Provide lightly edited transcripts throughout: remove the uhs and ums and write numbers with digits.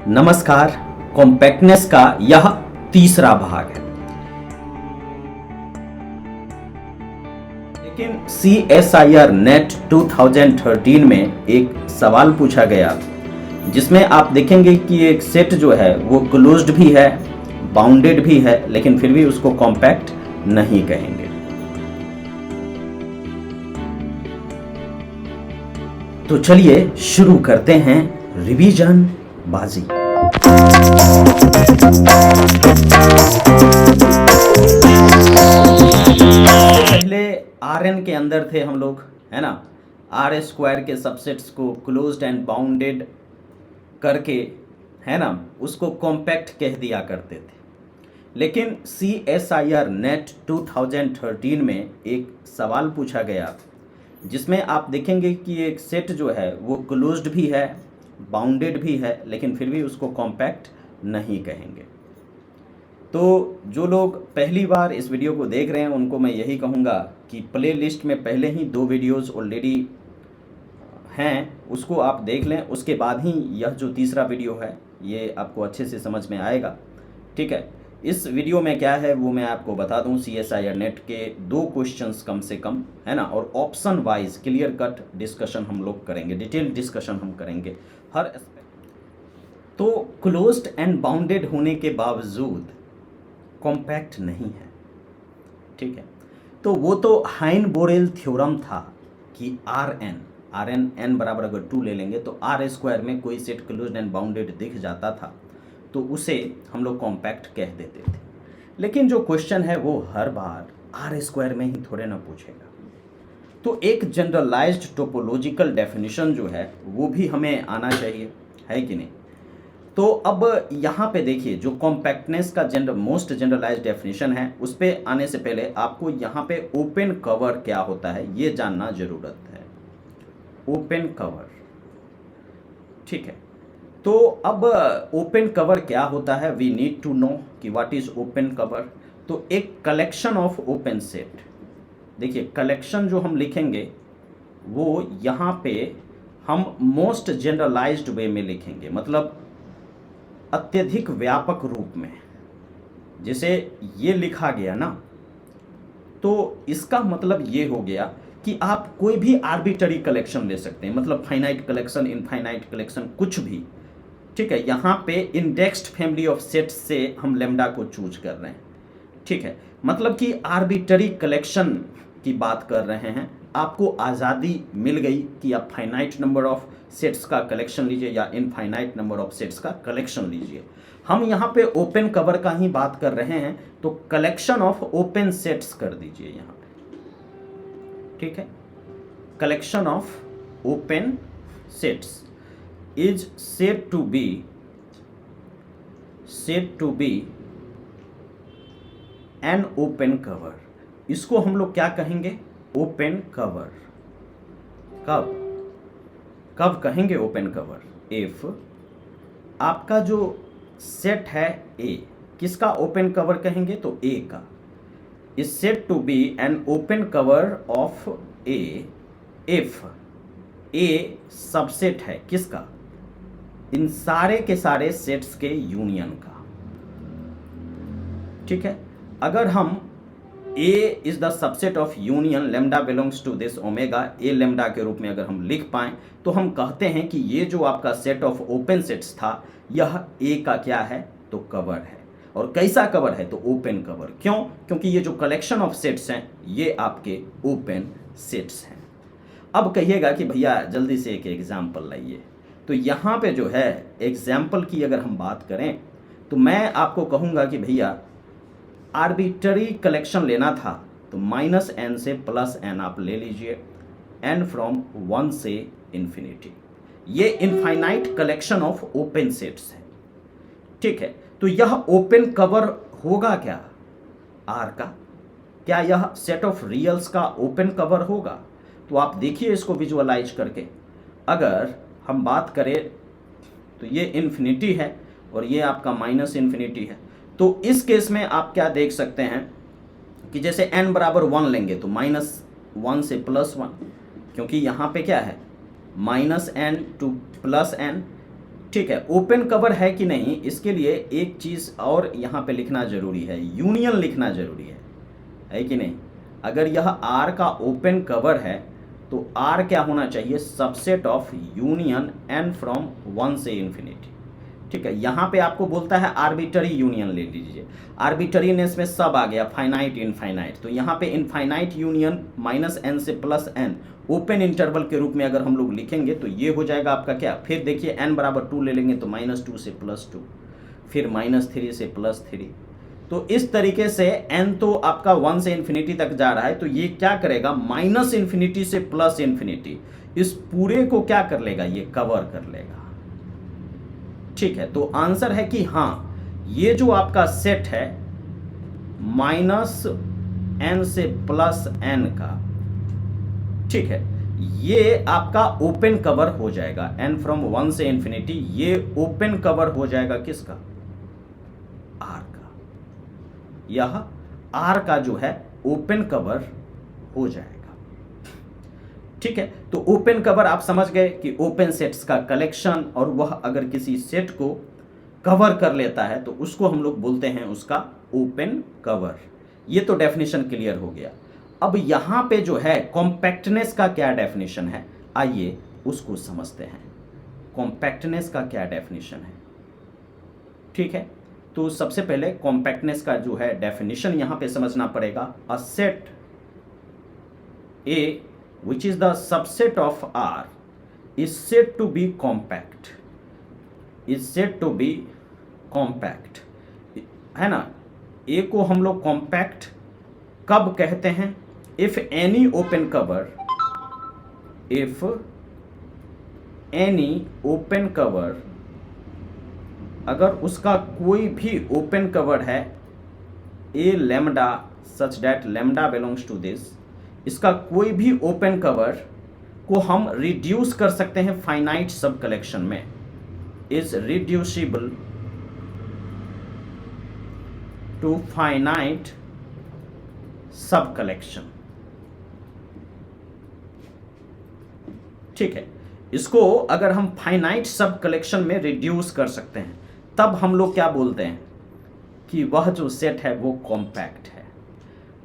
नमस्कार। कॉम्पैक्टनेस का यह तीसरा भाग है। लेकिन CSIR नेट 2013 में एक सवाल पूछा गया जिसमें आप देखेंगे कि एक सेट जो है वो क्लोज्ड भी है, बाउंडेड भी है, लेकिन फिर भी उसको कॉम्पैक्ट नहीं कहेंगे। तो चलिए शुरू करते हैं रिवीजन बाजी। पहले Rn के अंदर थे हम लोग, है ना। आर स्क्वायर के सबसेट्स को क्लोज्ड एंड बाउंडेड करके, है ना, उसको कॉम्पैक्ट कह दिया करते थे। लेकिन CSIR नेट 2013 में एक सवाल पूछा गया जिसमें आप देखेंगे कि एक सेट जो है वो क्लोज्ड भी है, बाउंडेड भी है, लेकिन फिर भी उसको कॉम्पैक्ट नहीं कहेंगे। तो जो लोग पहली बार इस वीडियो को देख रहे हैं उनको मैं यही कहूँगा कि प्ले लिस्ट में पहले ही 2 वीडियोज़ ऑलरेडी हैं, उसको आप देख लें। उसके बाद ही यह जो तीसरा वीडियो है ये आपको अच्छे से समझ में आएगा, ठीक है। इस वीडियो में क्या है वो मैं आपको बता दूं। CSIR नेट के 2 क्वेश्चंस कम से कम, है ना, और option wise clear cut discussion हम लोग करेंगे, डिटेल डिस्कशन हम करेंगे हर एस्पेक्ट। तो क्लोज्ड एंड बाउंडेड होने के बावजूद कॉम्पैक्ट नहीं है, ठीक है। तो वो तो हाइन-बोरेल थ्योरम था कि Rn n बराबर अगर 2 ले लेंगे तो R स्क्वायर में कोई सेट क्लोज्ड एंड बाउंडेड दिख जाता था तो उसे हम लोग कॉम्पैक्ट कह देते थे। लेकिन जो क्वेश्चन है वो हर बार R स्क्वायर में ही थोड़े ना पूछेगा। तो एक जनरलाइज्ड टोपोलॉजिकल डेफिनेशन जो है वो भी हमें आना चाहिए, है कि नहीं। तो अब यहाँ पे देखिए जो कॉम्पैक्टनेस का मोस्ट जनरलाइज्ड डेफिनेशन है उस पर आने से पहले आपको यहाँ पे ओपन कवर क्या होता है ये जानना जरूरत है। ओपन कवर, ठीक है। तो अब ओपन कवर क्या होता है, वी नीड टू नो कि व्हाट इज ओपन कवर। तो एक कलेक्शन ऑफ ओपन सेट, देखिए कलेक्शन जो हम लिखेंगे वो यहाँ पे हम मोस्ट जनरलाइज्ड वे में लिखेंगे, मतलब अत्यधिक व्यापक रूप में। जैसे ये लिखा गया ना, तो इसका मतलब ये हो गया कि आप कोई भी आर्बिट्ररी कलेक्शन ले सकते हैं, मतलब फाइनाइट कलेक्शन, इनफाइनाइट कलेक्शन, कुछ भी, ठीक है। यहाँ पे इंडेक्स्ड फैमिली ऑफ सेट्स से हम लेम्डा को चूज कर रहे हैं, ठीक है। मतलब कि आर्बिट्ररी कलेक्शन की बात कर रहे हैं। आपको आज़ादी मिल गई कि आप फाइनाइट नंबर ऑफ सेट्स का कलेक्शन लीजिए या इनफाइनाइट नंबर ऑफ सेट्स का कलेक्शन लीजिए। हम यहाँ पे ओपन कवर का ही बात कर रहे हैं तो कलेक्शन ऑफ ओपन सेट्स कर दीजिए यहाँ पे, ठीक है। Collection of open sets is said to be an open cover। इसको हम लोग क्या कहेंगे, ओपन कवर। कब कहेंगे ओपन कवर, इफ आपका जो सेट है A, किसका ओपन कवर कहेंगे, तो A का। is said to be an open cover of A if A subset है किसका, इन सारे के सारे सेट्स के यूनियन का, ठीक है। अगर हम A is the subset of union lambda belongs to this omega, A lambda के रूप में अगर हम लिख पाएं तो हम कहते हैं कि ये जो आपका सेट ऑफ ओपन सेट्स था यह A का क्या है, तो कवर है। और कैसा कवर है, तो ओपन कवर। क्यों, क्योंकि ये जो कलेक्शन ऑफ सेट्स हैं ये आपके ओपन सेट्स हैं। अब कहिएगा कि भैया जल्दी से एक एग्जाम्पल लाइए। तो यहाँ पे जो है एग्जाम्पल की अगर हम बात करें तो मैं आपको कहूँगा कि भैया आर्बिट्ररी कलेक्शन लेना था तो -n से +n आप ले लीजिए, n फ्रॉम 1 से इन्फिनिटी। ये infinite collection of open sets है, ठीक है। तो यह ओपन कवर होगा क्या, R का। क्या यह सेट ऑफ रियल्स का ओपन कवर होगा, तो आप देखिए इसको विजुअलाइज करके। अगर हम बात करें तो ये इन्फिनिटी है और ये आपका -इन्फिनिटी है। तो इस केस में आप क्या देख सकते हैं कि जैसे n बराबर 1 लेंगे तो -1 से +1, क्योंकि यहाँ पे क्या है -n to +n, ठीक है, ओपन कवर है कि नहीं इसके लिए एक चीज़ और यहाँ पे लिखना ज़रूरी है, यूनियन लिखना ज़रूरी है कि नहीं। अगर यह आर का ओपन कवर है तो आर क्या होना चाहिए, subset of union n from 1 से इन्फिनिटी। ठीक है, यहाँ पे आपको बोलता है आर्बिटरी यूनियन ले लीजिए, आर्बिटरीनेस में सब आ गया, फाइनाइट इनफाइनाइट, तो यहाँ पे इनफाइनाइट यूनियन -n से +n ओपन इंटरवल के रूप में अगर हम लोग लिखेंगे तो ये हो जाएगा आपका क्या, फिर देखिए n बराबर 2 ले लेंगे तो -2 से +2, फिर -3 से +3। तो इस तरीके से n तो आपका 1 से इन्फिनिटी तक जा रहा है, तो ये क्या करेगा, -इन्फिनिटी से +इन्फिनिटी, इस पूरे को क्या कर लेगा, ये कवर कर लेगा। ठीक है, तो आंसर है कि हाँ, ये जो आपका सेट है -n से +n का, ठीक है, ये आपका ओपन कवर हो जाएगा, n फ्रॉम 1 से इन्फिनिटी, ये ओपन कवर हो जाएगा किसका, r का। यह r का जो है ओपन कवर हो जाएगा। ठीक है, तो ओपन कवर आप समझ गए कि ओपन सेट्स का कलेक्शन, और वह अगर किसी सेट को कवर कर लेता है तो उसको हम लोग बोलते हैं उसका ओपन कवर। ये तो डेफिनेशन क्लियर हो गया। अब यहाँ पे जो है कॉम्पैक्टनेस का क्या डेफिनेशन है, आइए उसको समझते हैं। कॉम्पैक्टनेस का क्या डेफिनेशन है, ठीक है, तो सबसे पहले कॉम्पैक्टनेस का जो है डेफिनेशन यहाँ पे समझना पड़ेगा। A set A which is the subset of R is said to be compact, is said to be compact, है ना। A को हम लोग compact कब कहते हैं, if any open cover, if any open cover, अगर उसका कोई भी ओपन कवर है A lambda such that lambda belongs to this, इसका कोई भी ओपन कवर को हम रिड्यूस कर सकते हैं फाइनाइट सब कलेक्शन में, इज रिड्यूसिबल टू फाइनाइट सब कलेक्शन। ठीक है, इसको अगर हम फाइनाइट सब कलेक्शन में रिड्यूस कर सकते हैं तब हम लोग क्या बोलते हैं कि वह जो सेट है वो कॉम्पैक्ट है।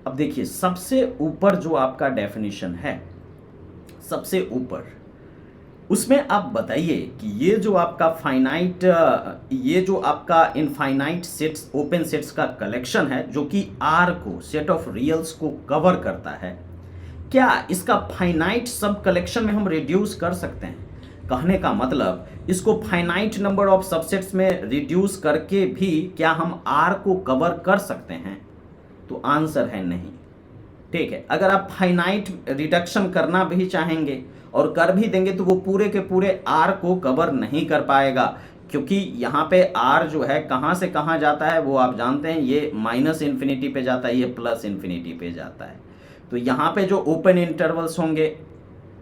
अब देखिए सबसे ऊपर जो आपका डेफिनेशन है, सबसे ऊपर उसमें आप बताइए कि ये जो आपका फाइनाइट, ये जो आपका इनफाइनाइट सेट्स, ओपन सेट्स का कलेक्शन है जो कि आर को, सेट ऑफ रियल्स को कवर करता है, क्या इसका फाइनाइट सब कलेक्शन में हम रिड्यूस कर सकते हैं? कहने का मतलब इसको फाइनाइट नंबर ऑफ सबसेट्स में रिड्यूस करके भी क्या हम आर को कवर कर सकते हैं? तो आंसर है नहीं। ठीक है, अगर आप फाइनाइट रिडक्शन करना भी चाहेंगे और कर भी देंगे तो वो पूरे के पूरे आर को कवर नहीं कर पाएगा, क्योंकि यहाँ पे आर जो है कहाँ से कहाँ जाता है वो आप जानते हैं, ये -इन्फिनिटी पे जाता है, ये +इन्फिनिटी पे जाता है। तो यहाँ पे जो ओपन इंटरवल्स होंगे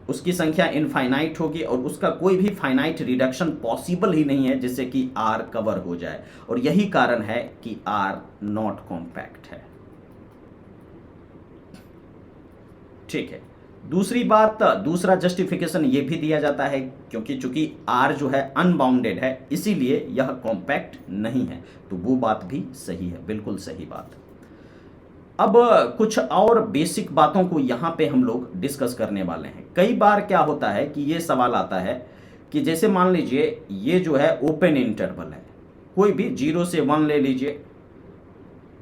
उसकी संख्या इनफाइनाइट होगी और उसका कोई भी फाइनाइट रिडक्शन पॉसिबल ही नहीं है जिससे कि आर कवर हो जाए, और यही कारण है कि आर नॉट कॉम्पैक्ट है। ठीक है, दूसरी बात, दूसरा जस्टिफिकेशन ये भी दिया जाता है क्योंकि चूंकि R जो है अनबाउंडेड है इसीलिए यह कॉम्पैक्ट नहीं है, तो वो बात भी सही है, बिल्कुल सही बात। अब कुछ और बेसिक बातों को यहाँ पे हम लोग डिस्कस करने वाले हैं। कई बार क्या होता है कि ये सवाल आता है कि जैसे मान लीजिए ये जो है ओपन इंटरवल है, कोई भी 0 से 1 ले लीजिए,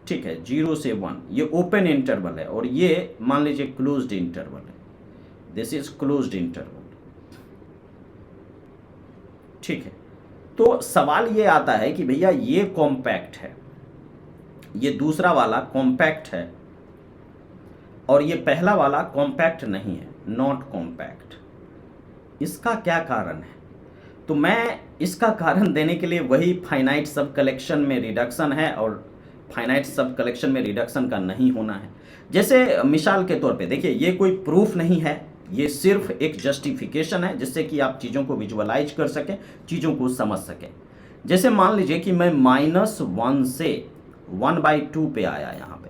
ठीक है, 0 से 1 ये ओपन इंटरवल है और ये मान लीजिए क्लोज्ड इंटरवल है, दिस इज क्लोज्ड इंटरवल। ठीक है, तो सवाल ये आता है कि भैया ये कॉम्पैक्ट है, ये दूसरा वाला कॉम्पैक्ट है और ये पहला वाला कॉम्पैक्ट नहीं है, नॉट कॉम्पैक्ट। इसका क्या कारण है? तो मैं इसका कारण देने के लिए वही फाइनाइट सब कलेक्शन में रिडक्शन है और फाइनाइट सब कलेक्शन में रिडक्शन का नहीं होना है। जैसे मिसाल के तौर पे देखिए, ये कोई प्रूफ नहीं है, ये सिर्फ एक जस्टिफिकेशन है जिससे कि आप चीज़ों को विजुअलाइज कर सकें, चीज़ों को समझ सकें। जैसे मान लीजिए कि मैं -1 से 1/2 पे आया यहाँ पे,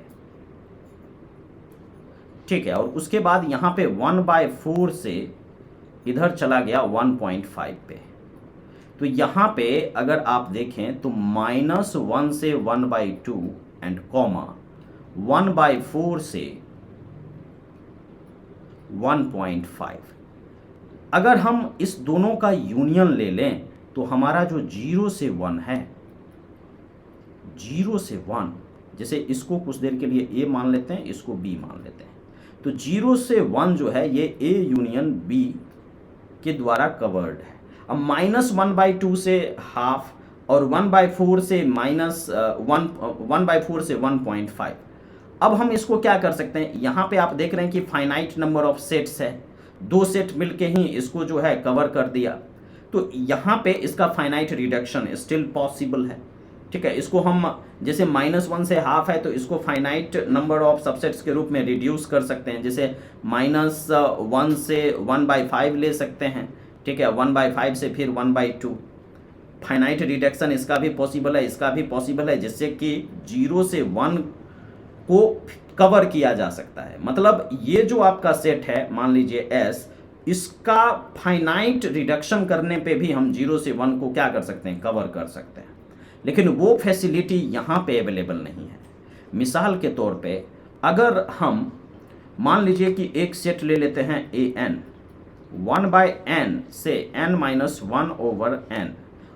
ठीक है, और उसके बाद यहाँ पे 1/4 से इधर चला गया 1.5 पे। तो यहाँ पे अगर आप देखें तो -1 से 1/2 एंड कॉमा 1/4 से 1.5। अगर हम इस दोनों का यूनियन ले लें तो हमारा जो 0 से 1 है, 0 से 1, जैसे इसको कुछ देर के लिए ए मान लेते हैं, इसको बी मान लेते हैं, तो 0 से 1 जो है ये ए यूनियन बी के द्वारा कवर्ड है। अब -1/2 से हाफ और 1/4 से -1/4 से 1.5। अब हम इसको क्या कर सकते हैं, यहाँ पे आप देख रहे हैं कि फाइनाइट नंबर ऑफ सेट्स है, 2 सेट मिलके ही इसको जो है कवर कर दिया। तो यहाँ पे इसका फाइनाइट रिडक्शन स्टिल पॉसिबल है। ठीक है, इसको हम जैसे -1 से हाफ है तो इसको फाइनाइट नंबर ऑफ सबसेट्स के रूप में रिड्यूस कर सकते हैं, जैसे -1 से 1/5 ले सकते हैं। ठीक है, 1/5 से फिर 1/2। फाइनाइट रिडक्शन इसका भी पॉसिबल है, इसका भी पॉसिबल है, जिससे कि 0 से 1 को कवर किया जा सकता है। मतलब ये जो आपका सेट है, मान लीजिए S, इसका फाइनाइट रिडक्शन करने पे भी हम 0 से 1 को क्या कर सकते हैं, कवर कर सकते हैं। लेकिन वो फैसिलिटी यहाँ पे अवेलेबल नहीं है। मिसाल के तौर पे अगर हम मान लीजिए कि एक सेट ले लेते हैं AN, 1/n से n-1/n,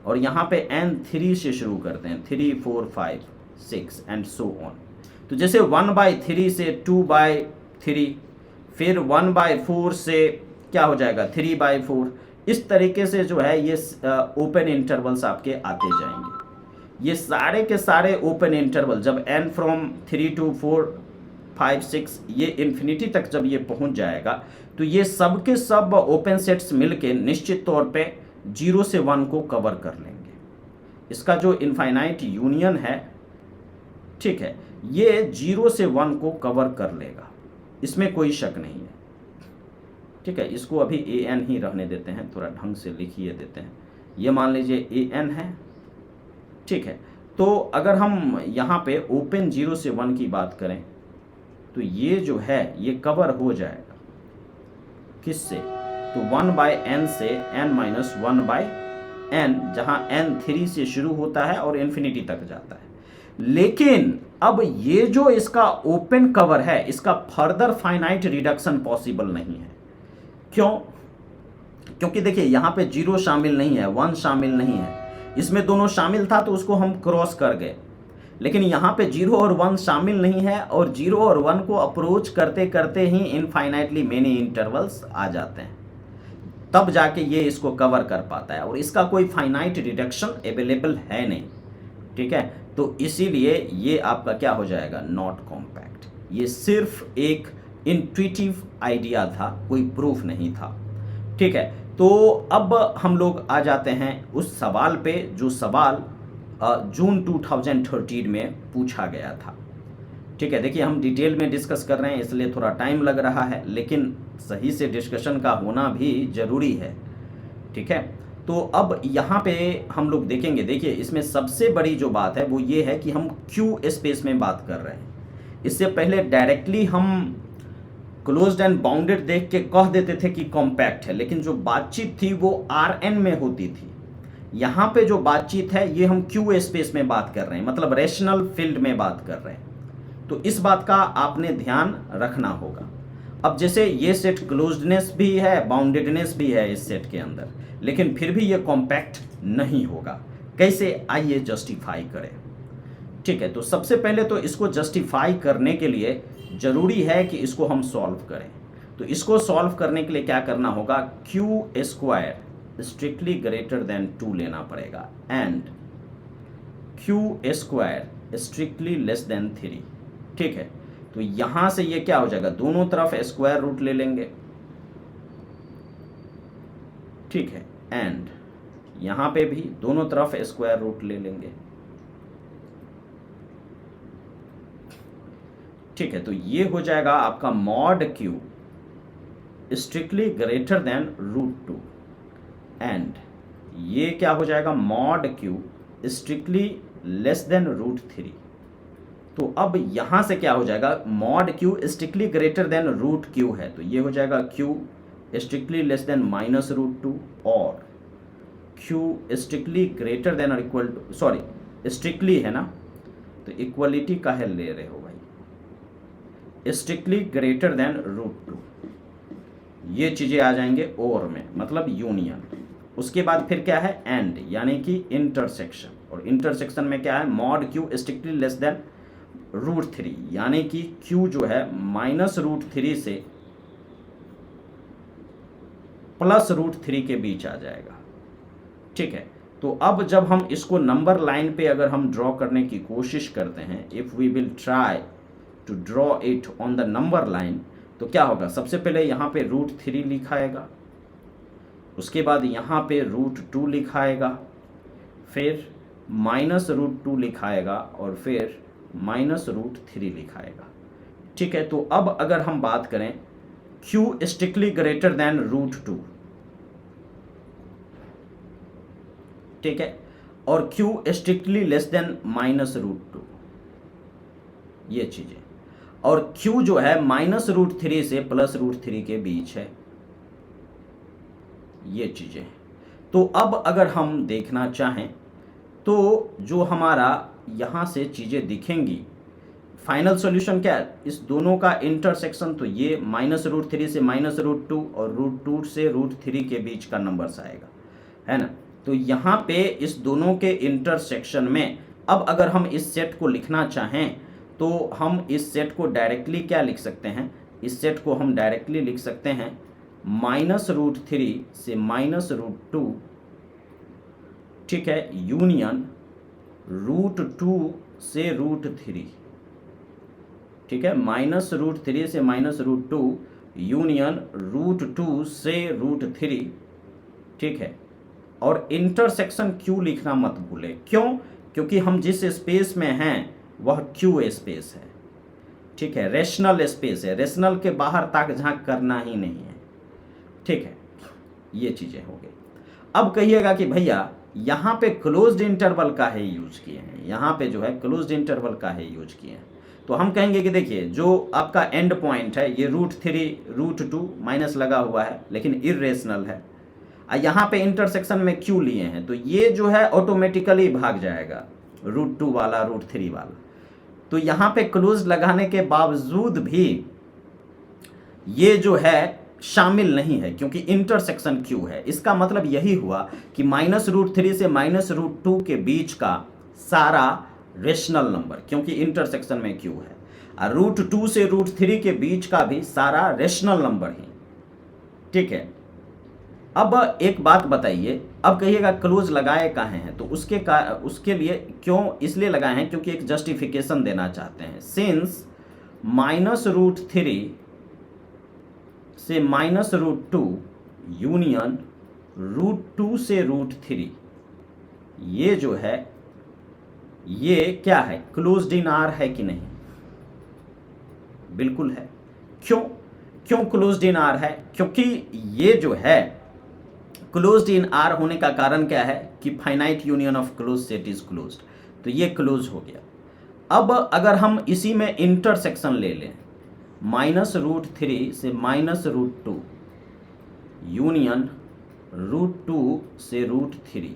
और यहाँ पे n 3 से शुरू करते हैं, 3, 4, 5, 6 एंड सो ऑन। तो जैसे 1/3 से 2/3, फिर 1/4 से क्या हो जाएगा 3/4। इस तरीके से जो है ये ओपन इंटरवल्स आपके आते जाएंगे। ये सारे के सारे ओपन इंटरवल जब n फ्रॉम 3 to 4, 5, 6 ये इन्फिनिटी तक जब ये पहुंच जाएगा तो ये सब के सब ओपन सेट्स मिलके निश्चित तौर पे 0 से 1 को कवर कर लेंगे। इसका जो इनफाइनाइट यूनियन है, ठीक है, ये 0 से 1 को कवर कर लेगा, इसमें कोई शक नहीं है। ठीक है, इसको अभी AN ही रहने देते हैं, थोड़ा ढंग से लिखिए देते हैं। ये मान लीजिए AN है। ठीक है, तो अगर हम यहाँ पे ओपन 0 से 1 की बात करें तो ये जो है ये कवर हो जाएगा किससे, तो 1/n से n-1/n, जहाँ n 3 से शुरू होता है और इन्फिनिटी तक जाता है। लेकिन अब ये जो इसका ओपन कवर है, इसका फर्दर फाइनाइट रिडक्शन पॉसिबल नहीं है। क्यों? क्योंकि देखिए यहाँ पे 0 शामिल नहीं है, 1 शामिल नहीं है। इसमें दोनों शामिल था तो उसको हम क्रॉस कर गए, लेकिन यहाँ पे 0 और 1 शामिल नहीं है, और 0 और 1 को अप्रोच करते करते ही इनफाइनाइटली मेनी इंटरवल्स आ जाते हैं, तब जाके ये इसको कवर कर पाता है, और इसका कोई फाइनाइट रिडक्शन अवेलेबल है नहीं। ठीक है, तो इसीलिए ये आपका क्या हो जाएगा, नॉट कॉम्पैक्ट। ये सिर्फ एक इंट्यूटिव आइडिया था, कोई प्रूफ नहीं था। ठीक है, तो अब हम लोग आ जाते हैं उस सवाल पे जो सवाल जून 2013 में पूछा गया था। ठीक है, देखिए हम डिटेल में डिस्कस कर रहे हैं इसलिए थोड़ा टाइम लग रहा है, लेकिन सही से डिस्कशन का होना भी ज़रूरी है। ठीक है, तो अब यहाँ पे हम लोग देखेंगे, देखिए इसमें सबसे बड़ी जो बात है वो ये है कि हम क्यू स्पेस में बात कर रहे हैं। इससे पहले डायरेक्टली हम क्लोज्ड एंड बाउंडेड देख के कह देते थे कि कॉम्पैक्ट है, लेकिन जो बातचीत थी वो RN में होती थी। यहाँ पे जो बातचीत है ये हम क्यू स्पेस में बात कर रहे हैं, मतलब रेशनल फील्ड में बात कर रहे हैं। तो इस बात का आपने ध्यान रखना होगा। अब जैसे ये सेट क्लोज्डनेस भी है, बाउंडेडनेस भी है इस सेट के अंदर, लेकिन फिर भी ये कॉम्पैक्ट नहीं होगा। कैसे, आइए जस्टिफाई करें। ठीक है, तो सबसे पहले तो इसको जस्टिफाई करने के लिए ज़रूरी है कि इसको हम सॉल्व करें। तो इसको सॉल्व करने के लिए क्या करना होगा, Q² स्ट्रिक्टली ग्रेटर देन 2 लेना पड़ेगा, and Q² strictly less than 3। ठीक है, तो यहाँ से ये क्या हो जाएगा, दोनों तरफ स्क्वायर रूट ले लेंगे। ठीक है, एंड यहाँ पे भी दोनों तरफ स्क्वायर रूट ले लेंगे। ठीक है, तो ये हो जाएगा आपका mod Q strictly greater than √2, and ये क्या हो जाएगा, mod Q strictly less than √3। तो अब यहाँ से क्या हो जाएगा, mod Q strictly greater than √Q है, तो ये हो जाएगा Q स्ट्रिक्टली लेस देन -√2, और क्यू स्ट्रिक्टली ग्रेटर देन और इक्वल टू, सॉरी स्ट्रिक्टली है ना, तो इक्वलिटी काहे ले रहे हो भाई, स्ट्रिक्टली ग्रेटर देन √2, ये चीज़ें आ जाएंगे और में, मतलब यूनियन। उसके बाद फिर क्या है, एंड, यानी कि इंटरसेक्शन, और इंटरसेक्शन में क्या है, mod Q strictly less than √3, यानी कि क्यू जो है -√3 से +√3 के बीच आ जाएगा। ठीक है, तो अब जब हम इसको नंबर लाइन पे अगर हम ड्रॉ करने की कोशिश करते हैं, if we will try to draw it on the number line, तो क्या होगा, सबसे पहले यहाँ पे √3 लिखाएगा, उसके बाद यहाँ पे √2 लिखाएगा, फिर -√2 लिखाएगा, और फिर -√3 लिखाएगा। ठीक है, तो अब अगर हम बात करें क्यू स्ट्रिक्टली ग्रेटर देन √2, ठीक है, और क्यू स्ट्रिक्टली लेस देन -√2, ये चीजें, और क्यू जो है -√3 से +√3 के बीच है, ये चीजें। तो अब अगर हम देखना चाहें तो जो हमारा यहाँ से चीज़ें दिखेंगी, फाइनल सॉल्यूशन क्या है, इस दोनों का इंटरसेक्शन, तो ये -√3 से -√2 और √2 से √3 के बीच का नंबर्स आएगा, है ना। तो यहाँ पे इस दोनों के इंटरसेक्शन में अब अगर हम इस सेट को लिखना चाहें तो हम इस सेट को डायरेक्टली क्या लिख सकते हैं, इस सेट को हम डायरेक्टली लिख सकते हैं -√3 से -√2, ठीक है, यूनियन √2 से √3, ठीक है, -√3 से -√2 यूनियन √2 से √3, ठीक है। और इंटरसेक्शन क्यू लिखना मत भूले, क्यों, क्योंकि हम जिस स्पेस में हैं वह क्यू स्पेस है, ठीक है, रेशनल स्पेस है, रेशनल के बाहर ताक झांक करना ही नहीं है, ठीक है, ये चीज़ें हो गई। अब कहिएगा कि भैया यहाँ पे क्लोज्ड इंटरवल का है यूज किए हैं, यहाँ पे जो है क्लोज्ड इंटरवल का है यूज किए हैं, तो हम कहेंगे कि देखिए जो आपका एंड पॉइंट है ये √3 √2 माइनस लगा हुआ है लेकिन इरेशनल है, यहाँ पे इंटरसेक्शन में क्यू लिए हैं तो ये जो है ऑटोमेटिकली भाग जाएगा √2 वाला √3 वाला। तो यहाँ पे क्लोज लगाने के बावजूद भी ये जो है शामिल नहीं है क्योंकि इंटरसेक्शन क्यू है। इसका मतलब यही हुआ कि -√3 से -√2 के बीच का सारा रेशनल नंबर, क्योंकि इंटरसेक्शन में क्यू है, और √2 से √3 के बीच का भी सारा रेशनल नंबर ही, ठीक है। अब एक बात बताइए, अब कहिएगा क्लोज लगाए कहाँ हैं, तो उसके लिए क्यों इसलिए लगाए हैं क्योंकि एक जस्टिफिकेशन देना चाहते हैं। सिंस -√3 से -√2 यूनियन √2 से √3, ये जो है ये क्या है, क्लोज्ड इन आर है कि नहीं, बिल्कुल है। क्यों क्लोज्ड इन आर है, क्योंकि ये जो है क्लोज्ड इन आर होने का कारण क्या है कि finite union of close set is closed, तो ये क्लोज हो गया। अब अगर हम इसी में इंटरसेक्शन ले लें -√3 से -√2 यूनियन √2 से √3,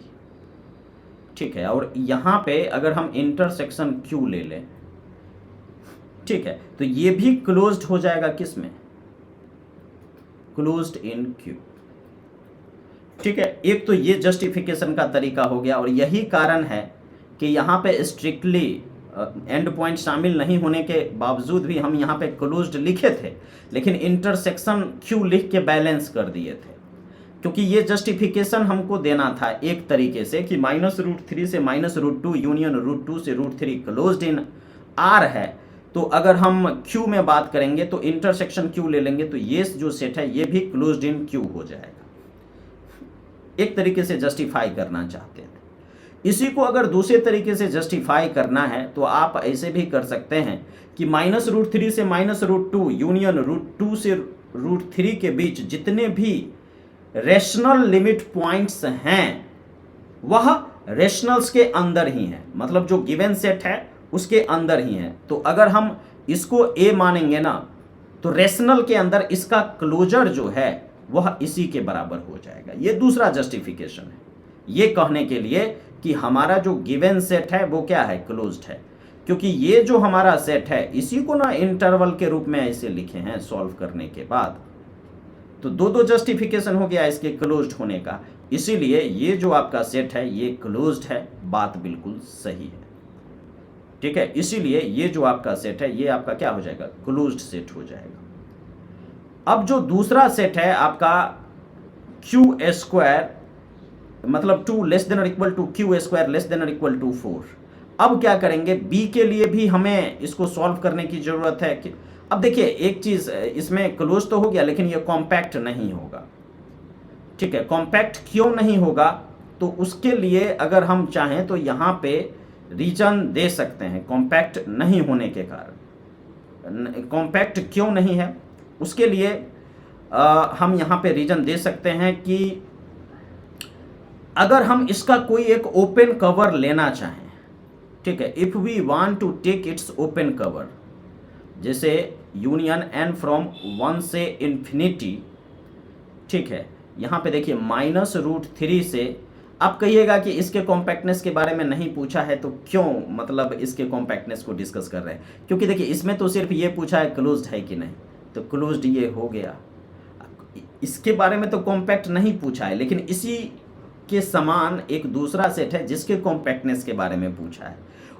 ठीक है, और यहाँ पे अगर हम इंटरसेक्शन क्यू ले लें, ठीक है, तो ये भी क्लोज्ड हो जाएगा किस में, क्लोज्ड इन क्यू, ठीक है। एक तो ये जस्टिफिकेशन का तरीका हो गया और यही कारण है कि यहाँ पे स्ट्रिक्टली एंड पॉइंट शामिल नहीं होने के बावजूद भी हम यहाँ पे क्लोज्ड लिखे थे लेकिन इंटरसेक्शन क्यू लिख के बैलेंस कर दिए थे, क्योंकि ये जस्टिफिकेशन हमको देना था एक तरीके से कि -√3 से -√2 यूनियन √2 से √3 क्लोज्ड इन आर है। तो अगर हम क्यू में बात करेंगे तो इंटरसेक्शन क्यू ले लेंगे तो ये जो सेट है ये भी क्लोज्ड इन क्यू हो जाएगा, एक तरीके से जस्टिफाई करना चाहते थे। इसी को अगर दूसरे तरीके से जस्टिफाई करना है तो आप ऐसे भी कर सकते हैं कि -√3 से -√2 यूनियन √2 से √3 के बीच जितने भी रेशनल लिमिट पॉइंट्स हैं वह रेशनल्स के अंदर ही हैं, मतलब जो गिवन सेट है उसके अंदर ही है। तो अगर हम इसको ए मानेंगे ना तो रेशनल के अंदर इसका क्लोजर जो है वह इसी के बराबर हो जाएगा। ये दूसरा जस्टिफिकेशन है, ये कहने के लिए कि हमारा जो गिवन सेट है वो क्या है, क्लोज्ड है। क्योंकि ये जो हमारा सेट है इसी को ना इंटरवल के रूप में ऐसे लिखे हैं सॉल्व करने के बाद। तो दो जस्टिफिकेशन हो गया इसके क्लोज्ड होने का, इसीलिए ये जो आपका सेट है ये क्लोज्ड है, बात बिल्कुल सही है। ठीक है, इसीलिए ये जो आपका सेट है ये आपका क्या हो जाएगा, क्लोज्ड सेट हो जाएगा। अब जो दूसरा सेट है आपका क्यू स्क्वायर, मतलब 2 लेस देन और equal to Q square less than और इक्वल टू 4। अब क्या करेंगे, बी के लिए भी हमें इसको सॉल्व करने की जरूरत है कि अब देखिए एक चीज, इसमें क्लोज तो हो गया लेकिन ये कॉम्पैक्ट नहीं होगा। ठीक है, कॉम्पैक्ट क्यों नहीं होगा, तो उसके लिए अगर हम चाहें तो यहाँ पे रीजन दे सकते हैं कॉम्पैक्ट नहीं होने के कारण। कॉम्पैक्ट क्यों नहीं है उसके लिए हम यहाँ पे रीजन दे सकते हैं कि अगर हम इसका कोई एक ओपन कवर लेना चाहें, ठीक है, if we want to take its open cover, जैसे यूनियन एन फ्रॉम 1 से इन्फिनिटी, ठीक है, यहाँ पे देखिए -√3 से। आप कहिएगा कि इसके कॉम्पैक्टनेस के बारे में नहीं पूछा है तो क्यों, मतलब इसके कॉम्पैक्टनेस को डिस्कस कर रहे हैं, क्योंकि देखिए इसमें तो सिर्फ ये पूछा है क्लोज्ड है कि नहीं, तो क्लोज्ड ये हो गया। इसके बारे में तो कॉम्पैक्ट नहीं पूछा है, लेकिन इसी के समान एक दूसरा सेट है जिसके कॉम्पैक्टनेस के बारे में पूछा है।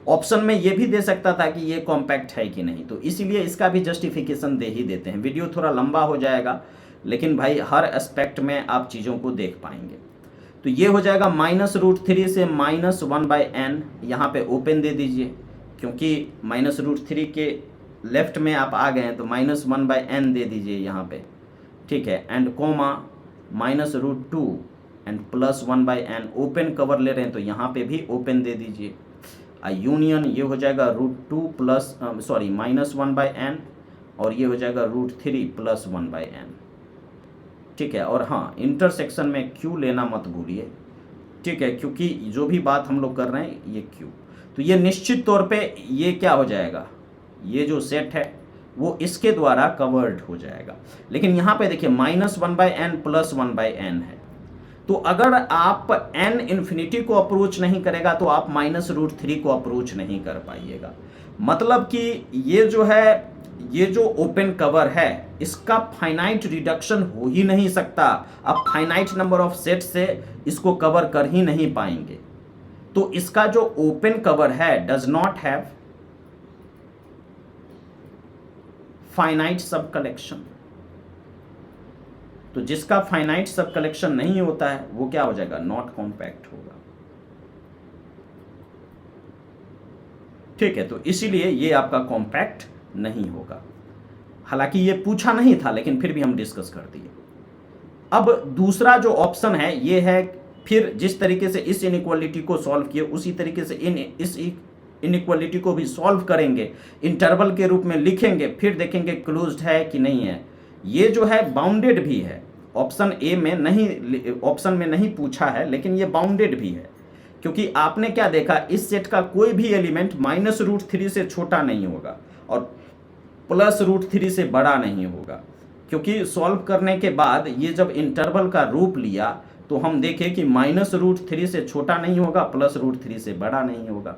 ऑप्शन में ये भी दे सकता था कि ये कॉम्पैक्ट है कि नहीं, तो इसीलिए इसका भी जस्टिफिकेशन दे ही देते हैं। वीडियो थोड़ा लंबा हो जाएगा लेकिन भाई हर एस्पेक्ट में आप चीज़ों को देख पाएंगे। तो ये हो जाएगा -√3 से -1/n, यहाँ पे ओपन दे दीजिए क्योंकि -√3 के लेफ्ट में आप आ गए हैं, तो -1/n दे दीजिए यहाँ पे, ठीक है, and comma -√2 and +1/n, open cover ले रहे हैं तो यहाँ पे भी ओपन दे दीजिए। यूनियन ये हो जाएगा √2 प्लस -1/n और ये हो जाएगा √3 + 1/n, ठीक है। और हाँ, इंटरसेक्शन में क्यू लेना मत भूलिए, ठीक है, क्योंकि जो भी बात हम लोग कर रहे हैं ये क्यू, तो ये निश्चित तौर पे ये क्या हो जाएगा, ये जो सेट है वो इसके द्वारा कवर्ड हो जाएगा। लेकिन यहाँ पे देखिए -1/n + 1/n है, तो अगर आप n इन्फिनिटी को अप्रोच नहीं करेगा तो आप -√3 को अप्रोच नहीं कर पाइएगा। मतलब कि ये जो है, ये जो ओपन कवर है इसका फाइनाइट रिडक्शन हो ही नहीं सकता। आप फाइनाइट नंबर ऑफ सेट से इसको कवर कर ही नहीं पाएंगे। तो इसका जो ओपन कवर है डज नॉट हैव फाइनाइट सब कलेक्शन। तो जिसका फाइनाइट सब कलेक्शन नहीं होता है वो क्या हो जाएगा, नॉट कॉम्पैक्ट होगा, ठीक है। तो इसीलिए ये आपका कॉम्पैक्ट नहीं होगा। हालांकि ये पूछा नहीं था लेकिन फिर भी हम डिस्कस कर दिए। अब दूसरा जो ऑप्शन है ये है, फिर जिस तरीके से इस इनइक्वालिटी को सॉल्व किए उसी तरीके से इस इनइक्वालिटी को भी सॉल्व करेंगे, इंटरवल के रूप में लिखेंगे, फिर देखेंगे क्लोज्ड है कि नहीं है। ये जो है बाउंडेड भी है, ऑप्शन ए में नहीं, ऑप्शन में नहीं पूछा है लेकिन ये बाउंडेड भी है, क्योंकि आपने क्या देखा, इस सेट का कोई भी एलिमेंट -√3 से छोटा नहीं होगा और +√3 से बड़ा नहीं होगा। क्योंकि सॉल्व करने के बाद ये जब इंटरवल का रूप लिया तो हम देखें कि -√3 से छोटा नहीं होगा, +√3 से बड़ा नहीं होगा।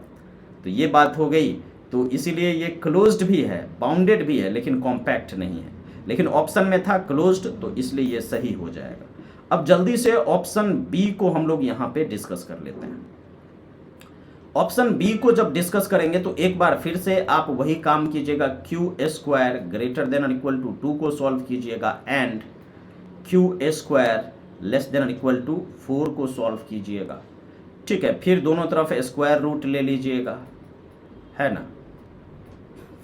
तो ये बात हो गई। तो इसीलिए ये क्लोज्ड भी है, बाउंडेड भी है, लेकिन कॉम्पैक्ट नहीं है। लेकिन ऑप्शन में था क्लोज्ड, तो इसलिए ये सही हो जाएगा। अब जल्दी से ऑप्शन बी को हम लोग यहाँ पे डिस्कस कर लेते हैं। ऑप्शन बी को जब डिस्कस करेंगे तो एक बार फिर से आप वही काम कीजिएगा, क्यू स्क्वायर ग्रेटर देन और इक्वल टू 2 को सॉल्व कीजिएगा and Q square less than और इक्वल टू 4 को सॉल्व कीजिएगा, ठीक है। फिर दोनों तरफ स्क्वायर रूट ले लीजिएगा, है ना,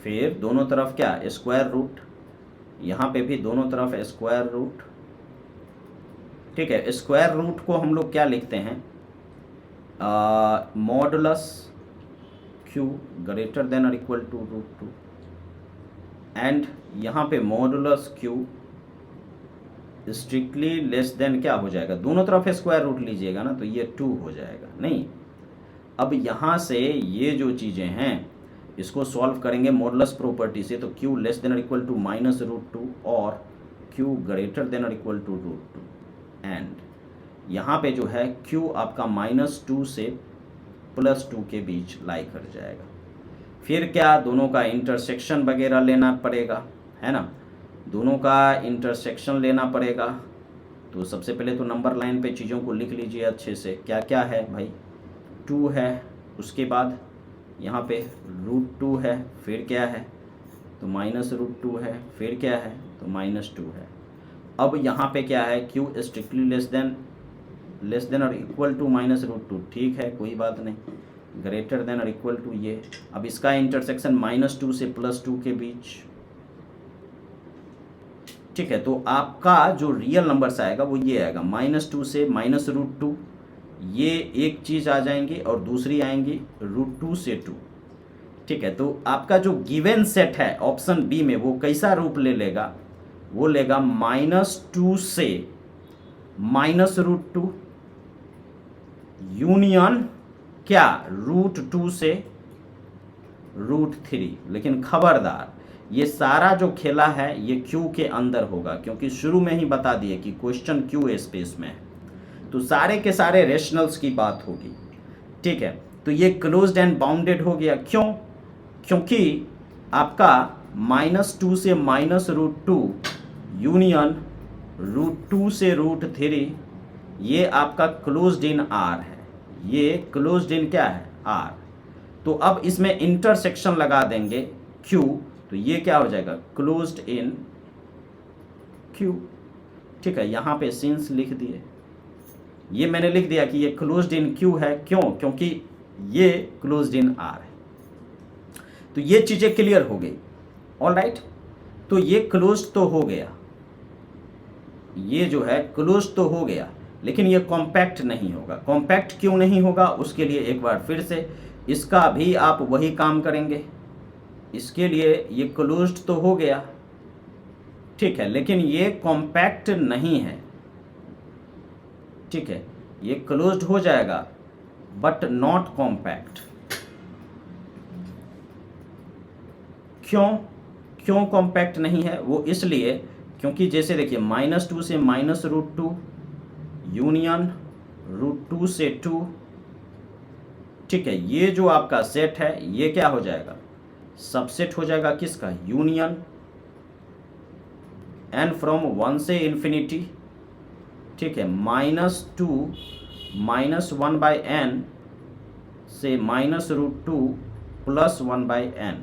फिर दोनों तरफ क्या, स्क्वायर रूट, यहाँ पे भी दोनों तरफ स्क्वायर रूट, ठीक है। स्क्वायर रूट को हम लोग क्या लिखते हैं, मॉडुलस क्यू ग्रेटर देन और इक्वल टू √2 एंड यहाँ पे modulus Q strictly less than क्या हो जाएगा, दोनों तरफ स्क्वायर रूट लीजिएगा ना तो ये 2 हो जाएगा। नहीं, अब यहाँ से ये जो चीज़ें हैं इसको सॉल्व करेंगे मॉडुलस प्रॉपर्टी से, तो क्यू लेस देन और इक्वल टू -√2 और क्यू ग्रेटर देन और इक्वल टू √2 एंड यहाँ पे जो है Q आपका -2 से +2 के बीच लाई कर जाएगा। फिर क्या, दोनों का इंटरसेक्शन वगैरह लेना पड़ेगा, है ना, दोनों का इंटरसेक्शन लेना पड़ेगा। तो सबसे पहले तो नंबर लाइन पे चीज़ों को लिख लीजिए अच्छे से, क्या क्या है भाई, 2 है, उसके बाद यहाँ पे √2 है, फिर क्या है तो -√2 है, फिर क्या है तो -2 है। अब यहाँ पे क्या है, Q स्ट्रिक्टली लेस देन और इक्वल टू -√2, ठीक है कोई बात नहीं, ग्रेटर देन और इक्वल टू ये। अब इसका इंटरसेक्शन -2 से +2 के बीच, ठीक है। तो आपका जो रियल नंबर्स आएगा वो ये आएगा, -2 से -√2, ये एक चीज़ आ जाएंगी और दूसरी आएंगी √2 से 2, ठीक है। तो आपका जो गिवन सेट है ऑप्शन बी में वो कैसा रूप ले लेगा, वो लेगा -2 से -√2 यूनियन क्या, √2 से √3। लेकिन खबरदार, ये सारा जो खेला है ये क्यू के अंदर होगा, क्योंकि शुरू में ही बता दिए कि क्वेश्चन क्यू स्पेस में है, तो सारे के सारे रेशनल्स की बात होगी, ठीक है। तो ये क्लोज्ड एंड बाउंडेड हो गया, क्यों, क्योंकि आपका -2 से -√2 यूनियन √2 से √3, ये आपका क्लोज्ड इन आर है, ये क्लोज्ड इन क्या है, आर। तो अब इसमें इंटरसेक्शन लगा देंगे क्यू, तो ये क्या हो जाएगा, क्लोज्ड इन क्यू, ठीक है। यहाँ पे सिंस लिख दिए, ये मैंने लिख दिया कि ये क्लोज्ड इन क्यू है, क्यों, क्योंकि ये क्लोज्ड इन आर है। तो ये चीजें क्लियर हो गई, ऑल राइट। तो ये क्लोज्ड तो हो गया, ये जो है क्लोज्ड तो हो गया, लेकिन ये कॉम्पैक्ट नहीं होगा। कॉम्पैक्ट क्यों नहीं होगा, उसके लिए एक बार फिर से इसका भी आप वही काम करेंगे। इसके लिए ये क्लोज्ड तो हो गया, ठीक है, लेकिन ये कॉम्पैक्ट नहीं है, ठीक है। ये क्लोज्ड हो जाएगा बट नॉट कॉम्पैक्ट। क्यों कॉम्पैक्ट नहीं है, वो इसलिए क्योंकि जैसे देखिए -2 से -√2 यूनियन √2 से 2, ठीक है। ये जो आपका सेट है ये क्या हो जाएगा, सबसेट हो जाएगा किसका, यूनियन n फ्रॉम 1 से इन्फिनिटी, ठीक है, -2 -1/n से -√2 +1/n,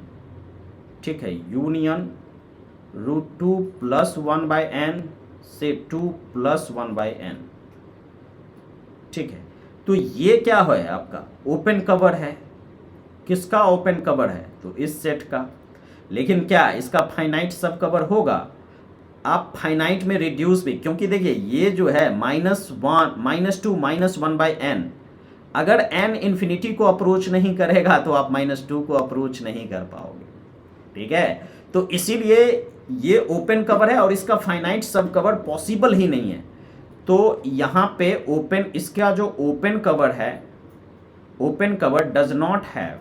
ठीक है, यूनियन √2 +1/n से 2 +1/n, ठीक है। तो ये क्या है, आपका ओपन कवर है, किसका ओपन कवर है, तो इस सेट का। लेकिन क्या इसका फाइनाइट सब कवर होगा, आप फाइनाइट में रिड्यूस भी, क्योंकि देखिए ये जो है -2 -1/n, अगर n इन्फिनिटी को अप्रोच नहीं करेगा तो आप -2 को अप्रोच नहीं कर पाओगे, ठीक है। तो इसीलिए ये ओपन कवर है और इसका फाइनाइट सब कवर पॉसिबल ही नहीं है। तो यहाँ पे ओपन, इसका जो ओपन कवर है, open cover does not have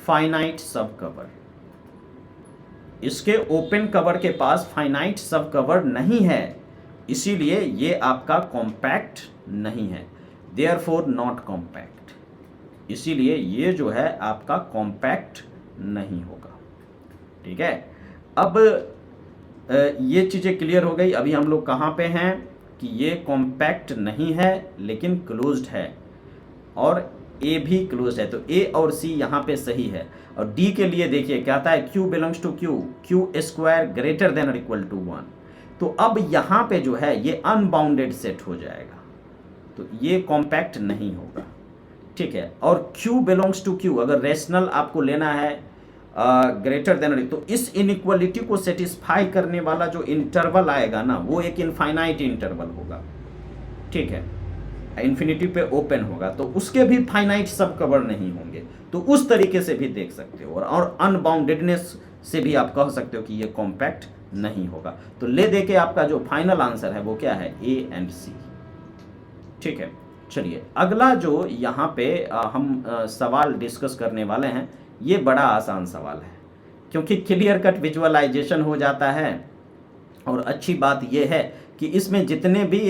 finite सब कवर, इसके ओपन कवर के पास फाइनाइट सब कवर नहीं है, इसीलिए ये आपका कॉम्पैक्ट नहीं है, देयरफॉर नॉट कॉम्पैक्ट, इसीलिए ये जो है आपका कॉम्पैक्ट नहीं होगा, ठीक है। अब ये चीज़ें क्लियर हो गई। अभी हम लोग कहाँ पे हैं कि ये कॉम्पैक्ट नहीं है लेकिन क्लोज्ड है, और ए भी क्लोज्ड है, तो ए और सी यहाँ पे सही है। और डी के लिए देखिए क्या आता है, Q belongs to Q square greater than और इक्वल टू 1। तो अब यहाँ पे जो है ये अनबाउंडेड सेट हो जाएगा, तो ये कॉम्पैक्ट नहीं होगा, ठीक है। और Q बिलोंग्स टू Q, अगर रेशनल आपको लेना है ग्रेटर देन, तो इस इनइक्वालिटी को सेटिस्फाई करने वाला जो इंटरवल आएगा ना, वो एक इनफाइनाइट इंटरवल होगा, ठीक है, इन्फिनिटी पे ओपन होगा, तो उसके भी फाइनाइट सब कवर नहीं होंगे। तो उस तरीके से भी देख सकते हो, और अनबाउंडेडनेस से भी आप कह सकते हो कि ये कॉम्पैक्ट नहीं होगा। तो ले दे के आपका जो फाइनल आंसर है वो क्या है, ए एंड सी, ठीक है। चलिए अगला जो यहाँ पे हम सवाल डिस्कस करने वाले हैं, ये बड़ा आसान सवाल है, क्योंकि क्लियर कट विजुअलाइजेशन हो जाता है। और अच्छी बात यह है कि इसमें जितने भी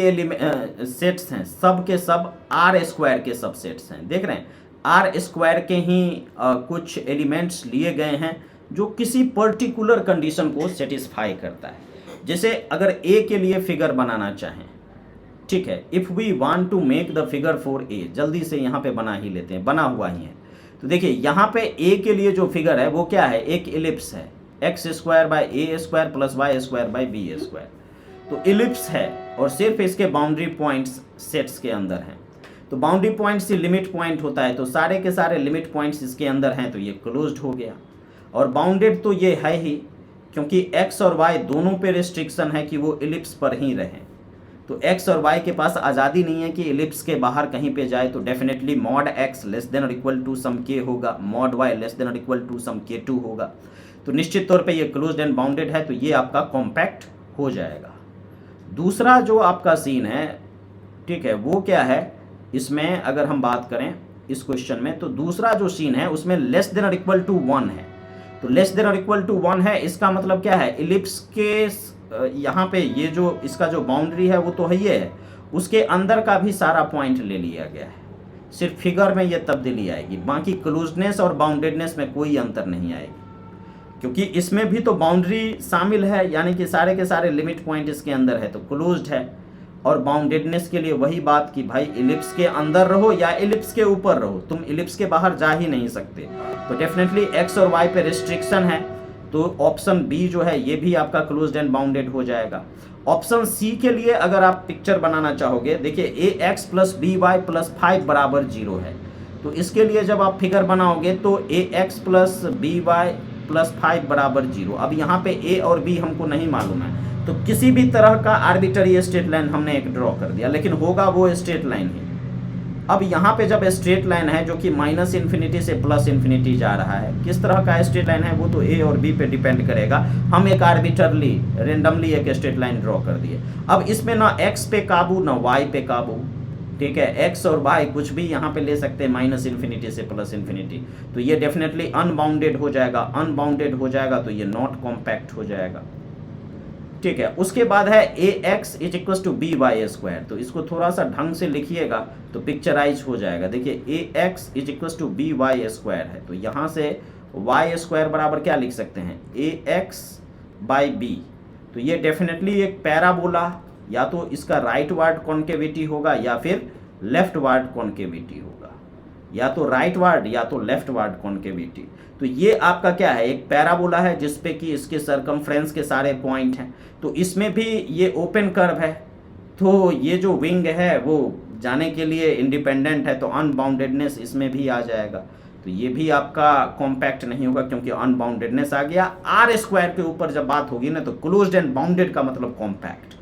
सेट्स हैं सब के सब आर स्क्वायर के सबसेट्स हैं। देख रहे हैं, आर स्क्वायर के ही कुछ एलिमेंट्स लिए गए हैं जो किसी पर्टिकुलर कंडीशन को सेटिस्फाई करता है। जैसे अगर ए के लिए फिगर बनाना चाहें, ठीक है, if we want to make the figure for A, जल्दी से यहाँ पे बना ही लेते हैं, बना हुआ ही है। तो देखिए यहाँ पे ए के लिए जो फिगर है वो क्या है, एक इलिप्स है, x square by a square plus y square by b square. तो इलिप्स है और सिर्फ इसके बाउंड्री पॉइंट्स सेट्स के अंदर हैं। तो बाउंड्री पॉइंट्स से लिमिट पॉइंट होता है, तो सारे के सारे लिमिट पॉइंट्स इसके अंदर हैं, तो ये क्लोज्ड हो गया। और बाउंडेड तो ये है ही, क्योंकि x और y दोनों पे रिस्ट्रिक्शन है कि वो इलिप्स पर ही रहें। तो x और y के पास आज़ादी नहीं है कि इलिप्स के बाहर कहीं पे जाए। तो definitely mod x less than और इक्वल टू सम k होगा, मॉड y लेस देन और इक्वल टू सम k2 होगा। तो निश्चित तौर पे ये क्लोज्ड एंड बाउंडेड है, तो ये आपका कॉम्पैक्ट हो जाएगा। दूसरा जो आपका सीन है, ठीक है, वो क्या है, इसमें अगर हम बात करें इस क्वेश्चन में, तो दूसरा जो सीन है उसमें लेस देन और इक्वल टू 1 है। तो लेस देन और इक्वल टू 1 है, इसका मतलब क्या है, इलिप्स के यहाँ पे ये जो इसका जो बाउंड्री है वो तो है, ये है, उसके अंदर का भी सारा पॉइंट ले लिया गया है। सिर्फ फिगर में ये तब्दीली आएगी, बाकी क्लोज्डनेस और बाउंडेडनेस में कोई अंतर नहीं आएगी, क्योंकि इसमें भी तो बाउंड्री शामिल है, यानी कि सारे के सारे लिमिट पॉइंट इसके अंदर है, तो क्लोज्ड है। और बाउंडेडनेस के लिए वही बात कि भाई इलिप्स के अंदर रहो या इलिप्स के ऊपर रहो, तुम इलिप्स के बाहर जा ही नहीं सकते। तो डेफिनेटली एक्स और वाई पे रिस्ट्रिक्शन है, तो ऑप्शन बी जो है ये भी आपका क्लोज्ड एंड बाउंडेड हो जाएगा। ऑप्शन सी के लिए अगर आप पिक्चर बनाना चाहोगे, देखिए A X plus B Y plus 5 बराबर 0 है। तो इसके लिए जब आप फिगर बनाओगे तो A X plus B Y plus 5 बराबर 0। अब यहाँ पे ए और बी हमको नहीं मालूम है, तो किसी भी तरह का आर्बिट्ररी स्ट्रेट लाइन हमने एक ड्रॉ कर दिया, लेकिन होगा वो स्ट्रेट लाइन ही। अब यहाँ पे जब स्ट्रेट लाइन है जो कि माइनस इन्फिनिटी से प्लस इन्फिनिटी जा रहा है, किस तरह का स्ट्रेट लाइन है वो तो ए और बी पे डिपेंड करेगा। हम एक आर्बिट्ररली रेंडमली एक स्ट्रेट लाइन ड्रॉ कर दिए। अब इसमें ना एक्स पे काबू ना वाई पे काबू, ठीक है, एक्स और वाई कुछ भी यहाँ पे ले सकते हैं माइनस इन्फिनिटी से प्लस इन्फिनिटी। तो ये डेफिनेटली अनबाउंडेड हो जाएगा, अनबाउंडेड हो जाएगा तो ये नॉट कॉम्पैक्ट हो जाएगा, ठीक है। उसके बाद है A X is equal to B Y square, तो इसको थोड़ा सा ढंग से लिखिएगा तो पिक्चराइज हो जाएगा। देखिए A X is equal to B Y square है, तो यहाँ से वाई स्क्वायर बराबर क्या लिख सकते हैं, ए एक्स बाई बी। तो ये डेफिनेटली एक पैराबोला, या तो इसका राइट वार्ड कॉन्केविटी होगा या फिर लेफ्ट वार्ड कॉन्केविटी होगा, या तो राइट वार्ड या तो लेफ्ट वार्ड कॉन्केविटी। तो ये आपका क्या है, एक पैराबोला है जिसपे कि इसके सरकमफ्रेंस के सारे पॉइंट हैं। तो इसमें भी ये ओपन कर्व है, तो ये जो विंग है वो जाने के लिए इंडिपेंडेंट है, तो अनबाउंडेडनेस इसमें भी आ जाएगा। तो ये भी आपका कॉम्पैक्ट नहीं होगा क्योंकि अनबाउंडेडनेस आ गया। आर स्क्वायर के ऊपर जब बात होगी ना तो क्लोज्ड एंड बाउंडेड का मतलब कॉम्पैक्ट।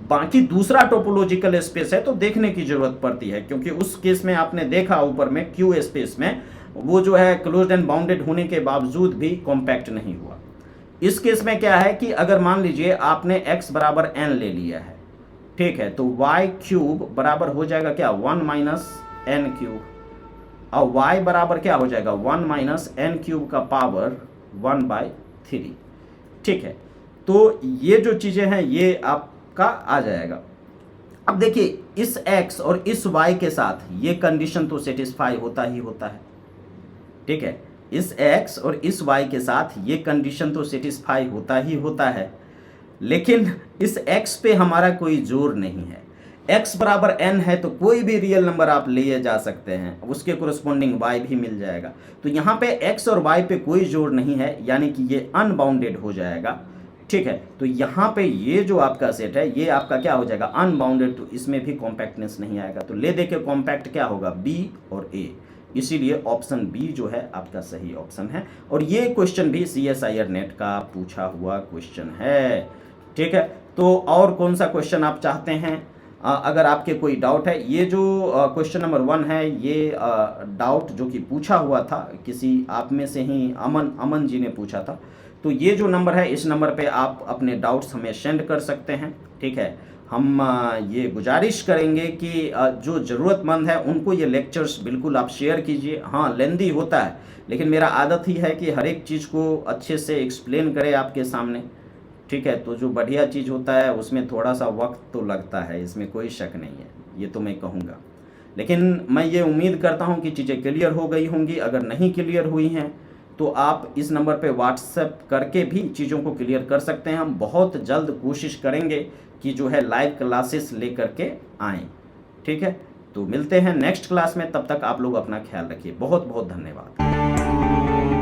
बाकी दूसरा टोपोलॉजिकल स्पेस है तो देखने की जरूरत पड़ती है, क्योंकि उस केस में आपने देखा ऊपर में क्यू स्पेस में वो जो है क्लोज्ड एंड बाउंडेड होने के बावजूद भी कॉम्पैक्ट नहीं हुआ। इस केस में क्या है कि अगर मान लीजिए आपने x बराबर n ले लिया है, ठीक है, तो y क्यूब बराबर हो जाएगा क्या, 1 माइनस एन क्यूब, और y बराबर क्या हो जाएगा, 1 माइनस एन क्यूब का पावर 1/3, ठीक है। तो ये जो चीज़ें हैं ये आपका आ जाएगा। अब देखिए इस x और इस y के साथ ये कंडीशन तो सेटिस्फाई होता ही होता है, ठीक है, इस x और इस y के साथ ये कंडीशन तो सेटिस्फाई होता ही होता है, लेकिन इस x पे हमारा कोई जोर नहीं है। x बराबर n है तो कोई भी रियल नंबर आप लिए जा सकते हैं, उसके कोरस्पॉन्डिंग y भी मिल जाएगा। तो यहाँ पे x और y पे कोई जोर नहीं है, यानी कि ये अनबाउंडेड हो जाएगा, ठीक है। तो यहाँ पे ये जो आपका सेट है ये आपका क्या हो जाएगा, अनबाउंडेड, तो इसमें भी कॉम्पैक्टनेस नहीं आएगा। तो ले दे के कॉम्पैक्ट क्या होगा, b और a, इसीलिए ऑप्शन बी जो है आपका सही ऑप्शन है। और ये क्वेश्चन भी CSIR नेट का पूछा हुआ क्वेश्चन है, ठीक है। तो और कौन सा क्वेश्चन आप चाहते हैं, अगर आपके कोई डाउट है, ये जो क्वेश्चन नंबर 1 है ये डाउट जो कि पूछा हुआ था किसी आप में से ही, अमन जी ने पूछा था। तो ये जो नंबर है इस नंबर पे आप अपने डाउट्स हमें सेंड कर सकते हैं, ठीक है। हम ये गुजारिश करेंगे कि जो ज़रूरतमंद है उनको ये लेक्चर्स बिल्कुल आप शेयर कीजिए। हाँ लेंदी होता है, लेकिन मेरा आदत ही है कि हर एक चीज़ को अच्छे से एक्सप्लेन करें आपके सामने, ठीक है। तो जो बढ़िया चीज़ होता है उसमें थोड़ा सा वक्त तो लगता है, इसमें कोई शक नहीं है, ये तो मैं कहूँगा। लेकिन मैं ये उम्मीद करता हूँ कि चीज़ें क्लियर हो गई होंगी। अगर नहीं क्लियर हुई हैं तो आप इस नंबर पे व्हाट्सएप करके भी चीज़ों को क्लियर कर सकते हैं। हम बहुत जल्द कोशिश करेंगे कि जो है लाइव क्लासेस लेकर के आएँ, ठीक है। तो मिलते हैं नेक्स्ट क्लास में, तब तक आप लोग अपना ख्याल रखिए। बहुत बहुत धन्यवाद।